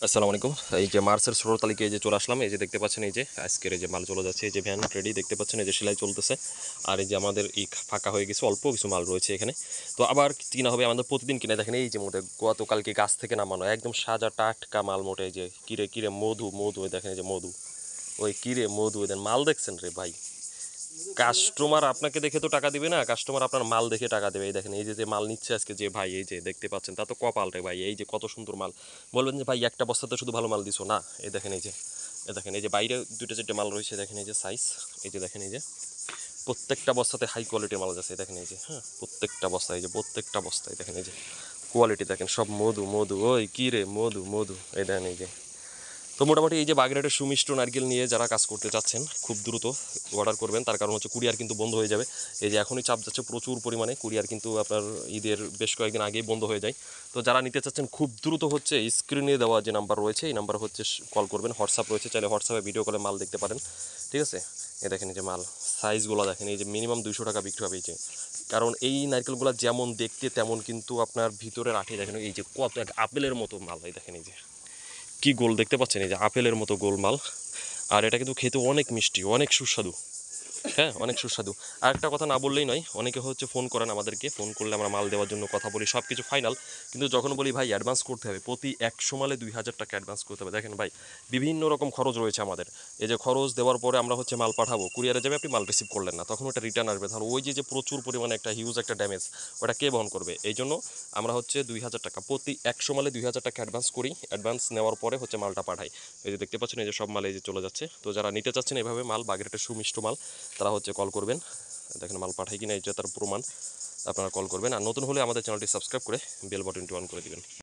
আসসালামু আলাইকুম। এই যে মার্চের 16 তারিখে এই যে চলে আসলাম। এই যে দেখতে পাচ্ছেন এই যে আজকের এই যে মাল চলে যাচ্ছে, এই যে ভ্যান রেডি দেখতে পাচ্ছেন, এই যে সেলাই চলতেছে। আর এই যে আমাদের ফাঁকা হয়ে গেছে, অল্প কিছু মাল রয়েছে এখানে। তো আবার কিনা হবে আমাদের প্রতিদিন কিনে, দেখেন এই যে মোটে গতকালকে গাছ থেকে নামানো একদম সাজা টাটকা মাল মোটে। এই যে কিরে কিরে মধু মধু, দেখেন এই যে মধু, ওই কিরে মধু, এদের মাল দেখছেন রে ভাই। কাস্টমার আপনাকে দেখে তো টাকা দিবে না, কাস্টমার আপনার মাল দেখে টাকা দেবে। এই দেখেন এই যে মাল নিচ্ছে আজকে যে ভাই, এই যে দেখতে পাচ্ছেন, তা তো কপাল রে ভাই। এই যে কত সুন্দর মাল, বলবেন যে ভাই একটা বস্তাতে শুধু ভালো মাল দিছো না। এই দেখেন এই যে, এই দেখেন এই যে বাইরে দুটো চারটে মাল রয়েছে, দেখেন এই যে সাইজ, এই যে দেখেন এই যে প্রত্যেকটা বস্তাতে হাই কোয়ালিটির মাল আছে। দেখেন এই যে, হ্যাঁ প্রত্যেকটা বস্তা, এই যে প্রত্যেকটা বস্তায় দেখেন এই যে কোয়ালিটি দেখেন, সব মধু মধু, ওই কী রে মধু মধু। এই দেখেন এই যে, তো মোটামুটি এই যে বাগেরহাটের সুমিষ্ট নারকেল নিয়ে যারা কাজ করতে চাচ্ছেন খুব দ্রুত অর্ডার করবেন, তার কারণ হচ্ছে কুরিয়ার কিন্তু বন্ধ হয়ে যাবে। এই যে এখনই চাপ যাচ্ছে প্রচুর পরিমাণে, কুরিয়ার কিন্তু আপনার ঈদের বেশ কয়েকদিন আগেই বন্ধ হয়ে যায়। তো যারা নিতে চাচ্ছেন খুব দ্রুত হচ্ছে স্ক্রিনে দেওয়া যে নাম্বার রয়েছে, এই নাম্বার হচ্ছে কল করবেন। হোয়াটসঅ্যাপ রয়েছে, চাইলে হোয়াটসঅ্যাপে ভিডিও কলে মাল দেখতে পারেন, ঠিক আছে। এ দেখেন এই যে মাল সাইজগুলো দেখেন, এই যে মিনিমাম 200 টাকা বিক্রি হবে এই যে। কারণ এই নারকেলগুলো যেমন দেখতে তেমন কিন্তু আপনার ভিতরের আঠে দেখেন এই যে কত এক আপেলের মতো মাল। এই দেখেন এই যে কি গোল দেখতে পাচ্ছেন, এই যে আপেলের মতো গোলমাল। আর এটা কিন্তু খেতে অনেক মিষ্টি, অনেক সুস্বাদু, হ্যাঁ অনেক সুস্বাদু। আর একটা কথা না বললেই নয়, অনেকে হচ্ছে ফোন করেন আমাদেরকে, ফোন করলে আমরা মাল দেওয়ার জন্য কথা বলি, সব কিছু ফাইনাল। কিন্তু যখন বলি ভাই অ্যাডভান্স করতে হবে, প্রতি 100 মালে 2000 টাকা অ্যাডভান্স করতে হবে। দেখেন ভাই বিভিন্ন রকম খরচ রয়েছে আমাদের। এই যে খরচ দেওয়ার পরে আমরা হচ্ছে মাল পাঠাবো, কুরিয়ারে যাবে, আপনি মাল রিসিভ করলেন না, তখন ওটা রিটার্ন আসবে, তাহলে ওই যে প্রচুর পরিমাণে একটা হিউজ একটা ড্যামেজ, ওটা কে বহন করবে? এই জন্য আমরা হচ্ছে 2000 টাকা, প্রতি 100 মালে 2000 টাকা অ্যাডভান্স করি। অ্যাডভান্স নেওয়ার পরে হচ্ছে মালটা পাঠাই। এই যে দেখতে পাচ্ছেন এই যে সব মাল এই যে চলে যাচ্ছে। তো যারা নিতে চাচ্ছেন এভাবে মাল, বাগেরহাটের সুমিষ্ট মাল, তারা হচ্ছে কল করবেন। দেখেন মাল পাঠাই কিনা এই যে তার প্রমাণ, আপনারা কল করবেন। আর নতুন হলে আমাদের চ্যানেলটি সাবস্ক্রাইব করে বেল বাটনটি অন করে দিবেন।